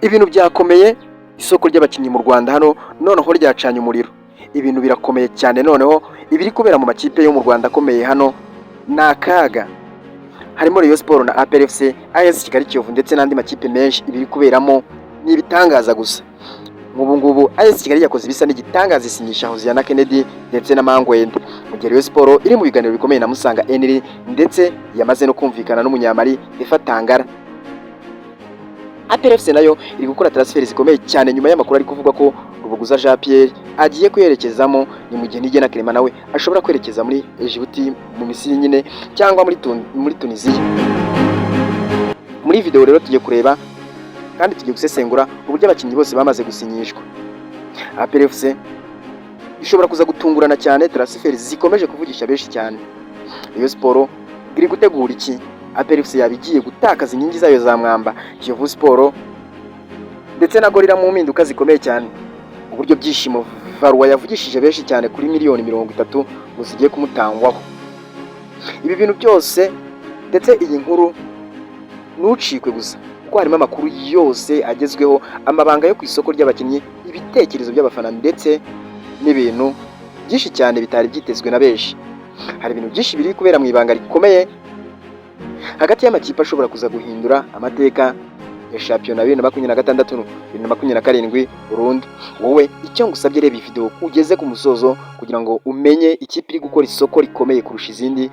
Ibintu byakomeye, isoko ry'abakinnyi mu Rwanda hano noneho ryacanye umuriro. Ibintu birakomeye cyane noneho ibiri kubera mu makipe yo mu Rwanda akomeye hano ni akaga. Harimo Rayon Sport na APR FC, AS Kigali, Kiyovu ndetse n'andi makipe menshi. Ibiri kuberamo ni ibitangaza gusa. Nk'ubu ngubu AS Kigali yakoze ibisa n'igitangaza isinyisha Hoziyana Kennedy ndetse na Mangwende. Mu gihe Rayon Sport iri mu biganiro bikomeye na Musanga Emery ndetse yamaze no kumvikana n'umunyamali Efa Tangara. APR FC nayo iri gukora transfer zikomeye cyane nyuma y'amakuru ari kuvuga ko Rubuguza Jean Pierre agiye kwerekezamo, ni mu gihe Nigena Clement nawe ashobora kwerekeza muri Djibouti mu Misiri nyine cyangwa muri Tunisia. Muri video rero tugiye kureba kandi tugiye gusesengura uburyo abakinnyi bose bamaze gusinyishwa. APR FC ishobora kuza gutungurana cyane, transfer zikomeje kuvugisha benshi cyane. Rayon Sport iri gutegura iki? APR FC yabigiye gutakaza inkingi zayo za mwamba, Kiyovu Sport ndetse na Gorilla mu mpinduka zikomeye cyane. Uburyo byishimo Varwa yavugishije benshi cyane kuri miliyoni 30 ngo zigiye kumutangwaho. Ibi bintu byose ndetse iyi nkuru nucikwe gusa kuko harimo amakuru yose agezweho, amabanga yo ku isoko ry'abakinnyi, ibitekerezo by'abafana ndetse n'ibintu byinshi cyane bitari byitezwe na benshi. Hari ibintu byinshi biri kubera mu ibanga rikomeye hagati y'amakipe ashobora kuza guhindura amateka ya shampiyona 2026 2027 Burundi. Wowe icyo ngusabye, reba iyi video ugeze ku musozo kugira ngo umenye ikipe iri gukora isoko rikomeye kurusha izindi,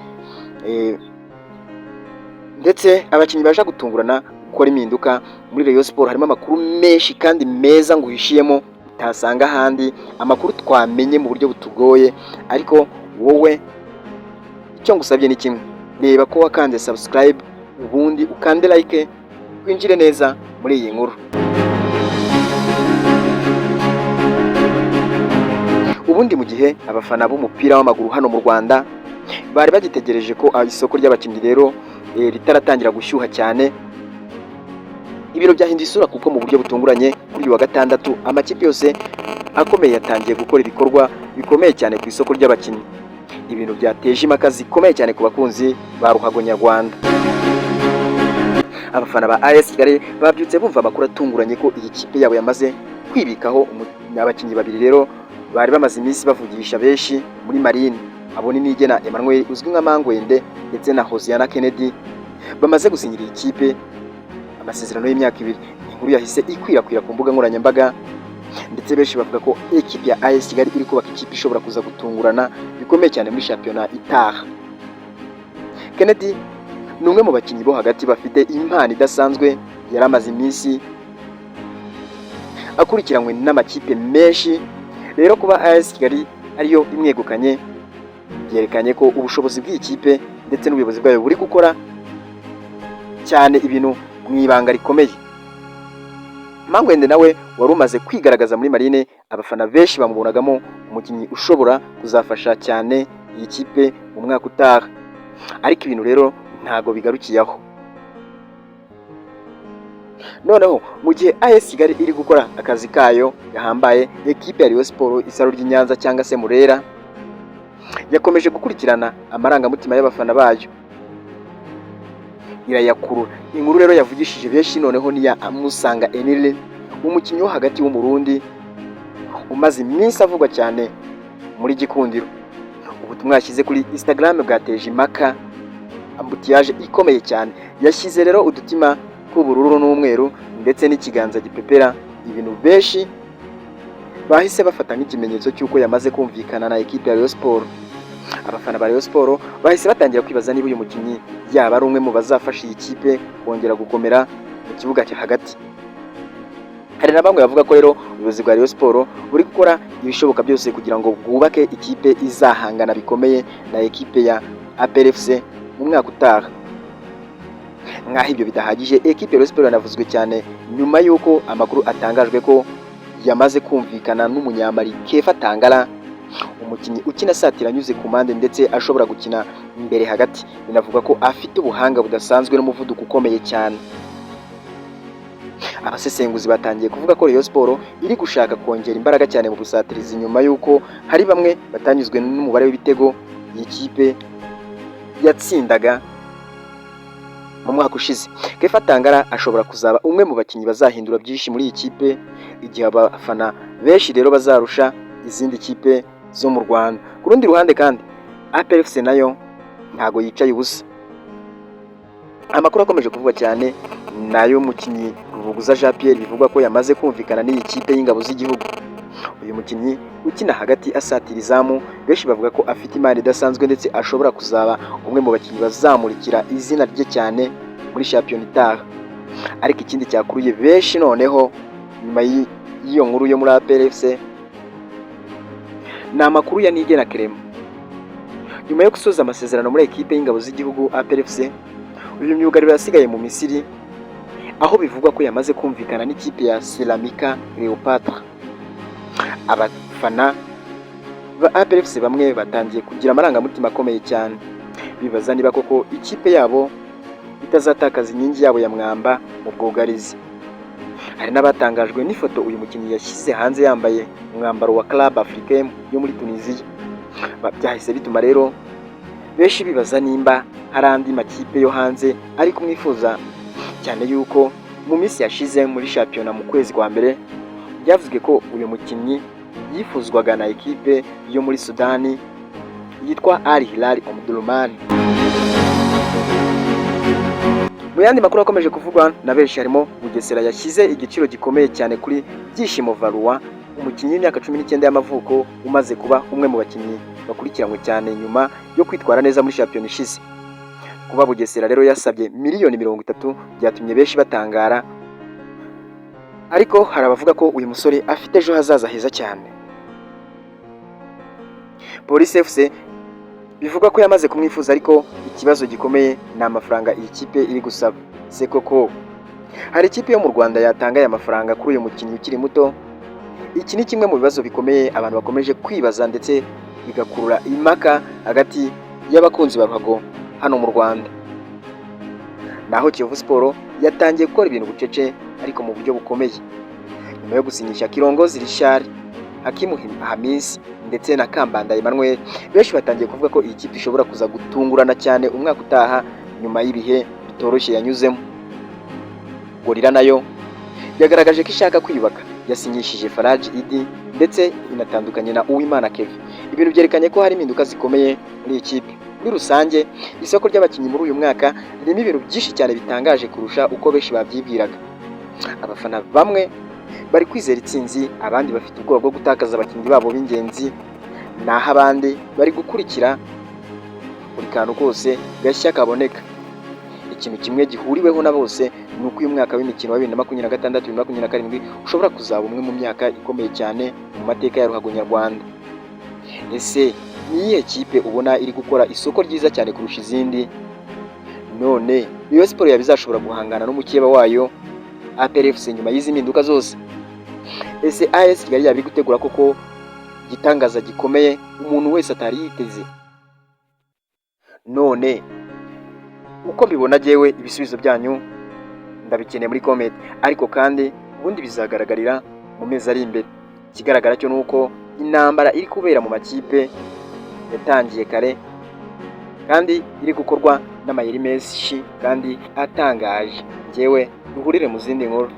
ndetse abakinnyi baje gutungurana gukora impinduka. Muri Rayon Sport harimo amakuru menshi kandi meza nguhishiyemo utasanga ahandi, amakuru twamenye mu buryo butugoye. Ariko wowe icyo ngusabye ni kimwe, reba ko wakanze subscribe ubundi ukande like, twinjire neza muri iyi nkuru. Ubundi mu gihe abafana b'umupira w'amaguru hano mu Rwanda bari bagitegereje ko isoko ry'abakinnyi rero ritaratangira gushyuha cyane, ibiro byahinduye isura kuko mu buryo butunguranye kuri uyu wa gatandatu amakipe yose akomeye yatangiye gukora ibikorwa bikomeye cyane ku isoko ry'abakinnyi. Ibintu byateje impaka zikomeye cyane ku bakunzi ba ruhago nyarwanda. Abafana ba AS Kigali babyutse bumva amakuru atunguranye ko iyi kipe yabo yamaze kwibikaho abakinnyi babiri rero bari bamaze iminsi bavugisha benshi muri Marine. Abo ni Nigena Emmanuel uzwi nka Mangwende ndetse na Hoziyana Kennedy bamaze gusinyira iyi kipe amasezerano y'imyaka 2. Inkuru yahise ikwirakwira ku mbuga nkoranyambaga ndetse benshi bavuga ko ekipe ya AS Kigali iri kubaka ikipe ishobora kuza gutungurana bikomeye cyane muri shampiyona itaha. Kennedy ni umwe mu bakinnyi bo hagati bafite impano idasanzwe, yaramaze iminsi akurikiranywe n'amakipe menshi. Rero kuba AS Kigali ariyo imwegukanye byerekanye ko ubushobozi bw'iyi kipe ndetse n'ubuyobozi bwayo buri gukora cyane ibintu mu ibanga rikomeye. Mangwende nawe wari umaze kwigaragaza muri Marine, abafana benshi bamubonagamo umukinnyi ushobora kuzafasha cyane iyi kipe mu mwaka utaha. Ariko ibintu rero ntago bigarukiye aho. Noneho mu gihe AS Kigali iri gukora akazi kayo gahambaye, ekipe ya Rayon Sport Isaro ry'Inyanza cyangwa se Murera yakomeje gukurikirana amarangamutima y'abafana bayo, irayakurura. Inkuru rero yavugishije benshi noneho ni ya Musanga Emery, umukinnyi wo hagati w'umurundi umaze iminsi avugwa cyane muri Gikundiro. Ubutumwa yashyize kuri Instagram bwateje impaka, ambutiyaje ikomeye cyane. Yashyize rero udutima tw'ubururu n'umweru ndetse n'ikiganza gipepera, ibintu benshi bahise bafata nk'ikimenyetso cy'uko yamaze kumvikana na ekipe ya Rayon Sport. Abafana ba Rayon Sport bahise batangira kwibaza niba uyu mukinnyi yaba ari umwe mu bazafasha iyi kipe kongera gukomera mu kibuga cya hagati. Hari na bamwe bavuga ko rero ubuyobozi bwa Rayon Sport buri gukora ibishoboka byose kugira ngo bwubake ikipe izahangana bikomeye na ekipe ya APR FC mu mwaka utaha. Nkaho ibyo bidahagije, ekipe ya Rayon Sport yanavuzwe cyane nyuma y'uko amakuru atangajwe ko yamaze kumvikana n'umunyamali Efa Tangara, umukinnyi ukina satira anyuze ku mpande ndetse ashobora gukina imbere hagati. Binavuga ko afite ubuhanga budasanzwe n'umuvuduko ukomeye cyane. Abasesenguzi batangiye kuvuga ko Rayon Sport iri gushaka kongera imbaraga cyane mu busatirizi nyuma y'uko hari bamwe batanyuzwe n'umubare w'ibitego iyi kipe yatsindaga mu mwaka ushize. Kefa Tangara ashobora kuzaba umwe mu bakinnyi bazahindura byinshi muri iyi kipe igihe abafana benshi rero bazarusha izindi kipe zo mu Rwanda. Ku rundi ruhande kandi APR FC nayo ntago yicaye ubusa. Amakuru akomeje kuvugwa cyane nayo mukinnyi Ruvuguza Jean Pierre bivugwa ko yamaze kumvikana n'iyi kipe y'ingabo z'igihugu. Uyu mukinnyi ukina hagati asatira izamu, benshi bavuga ko afite imari idasanzwe ndetse ashobora kuzaba umwe mu bakinnyi bazamurikira izina rye cyane muri shampiyona itaha. Ariko ikindi cyakuruye benshi noneho nyuma y'iyo nkuru yo muri APR FC ni amakuru ya Nigena Clement. Nyuma yo gusoza amasezerano muri ekipe y'ingabo z'igihugu APR FC, uyu myugariro yasigaye mu Misiri aho bivugwa ko yamaze kumvikana n'ikipe ya Ceramica Cleopatra. Abafana ba APR FC bamwe batangiye kugira amarangamutima akomeye cyane, bibaza niba koko ikipe yabo itazatakaza inkingi yabo ya mwamba mu bwugarizi. Hari n'abatangajwe n'ifoto uyu mukinnyi yashyize hanze yambaye umwambaro wa Club Africain yo muri Tunisia. Byahise bituma rero benshi bibaza nimba hari andi makipe yo hanze ari kumwifuza, cyane yuko mu minsi yashize muri shampiyona mu kwezi kwa mbere byavuzwe ko uyu mukinnyi yifuzwaga na ekipe yo muri Sudani yitwa Al Hilal Omdurman. Mu yandi makuru akomeje kuvugwa na benshi harimo Bugesera yashyize igiciro gikomeye cyane kuri Byishimo Varua, umukinnyi w'imyaka 19 y'amavuko umaze kuba umwe mu bakinnyi bakurikiranywe cyane nyuma yo kwitwara neza muri shampiyona ishize. Kuba Bugesera rero yasabye miliyoni 30 byatumye benshi batangara, ariko hari abavuga ko uyu musore afite ejo hazaza heza cyane. Police FC bivuga ko yamaze kumwifuza, ariko ikibazo gikomeye ni amafaranga iyi kipe iri gusaba. Se koko hari ikipe yo mu Rwanda yatanga aya mafaranga kuri uyu mukinnyi ukiri muto? Iki ni kimwe mu bibazo bikomeye abantu bakomeje kwibaza ndetse bigakurura impaka hagati y'abakunzi ba ruhago hano mu Rwanda. Naho Kiyovu Sport yatangiye gukora ibintu bucece ariko mu buryo bukomeye. Nyuma yo gusinyisha Kirongozi Richard, Hakimu Hamis ndetse na Kambanda Emmanuel, benshi batangiye kuvuga ko iyi kipe ishobora kuza gutungurana cyane umwaka utaha nyuma y'ibihe bitoroshye yanyuzemo. Gorira nayo yagaragaje ko ishaka kwiyubaka, yasinyishije Faraji Idi ndetse inatandukanye na Uwimana Kevin. Ibintu byerekanye ko hari impinduka zikomeye muri iyi kipe. Muri rusange isoko ry'abakinnyi muri uyu mwaka ririmo ibintu byinshi cyane bitangaje kurusha uko benshi babyibwiraga. Abafana bamwe bari kwizera itsinzi, abandi bafite ubwoba bwo gutakaza abakinnyi babo b'ingenzi, naho abandi bari gukurikira buri kantu kose gashya kaboneka. Ikintu kimwe gihuriweho na bose ni uko uyu mwaka w'imikino wa 2026-2027 ushobora kuzaba umwe mu myaka ikomeye cyane mu mateka ya ruhago nyarwanda. Ese ni iyihe kipe ubona iri gukora isoko ryiza cyane kurusha izindi? None Rayon Sport yabizashobora guhangana n'umukeba wayo APR FC nyuma y'izi mpinduka zose? Ese AS Kigali yari gutegura koko gitangaza gikomeye umuntu wese atari yiteze? None uko mbibona jewe ibisubizo byanyu ndabikeneye muri comment, ariko kandi ubundi bizagaragarira mu mezi ari imbere. Ikigaragara cyo nuko intambara iri kubera mu makipe yatangiye kare kandi iri gukorwa n'amayeri menshi kandi atangaje. Jewe duhurire mu zindi nkuru.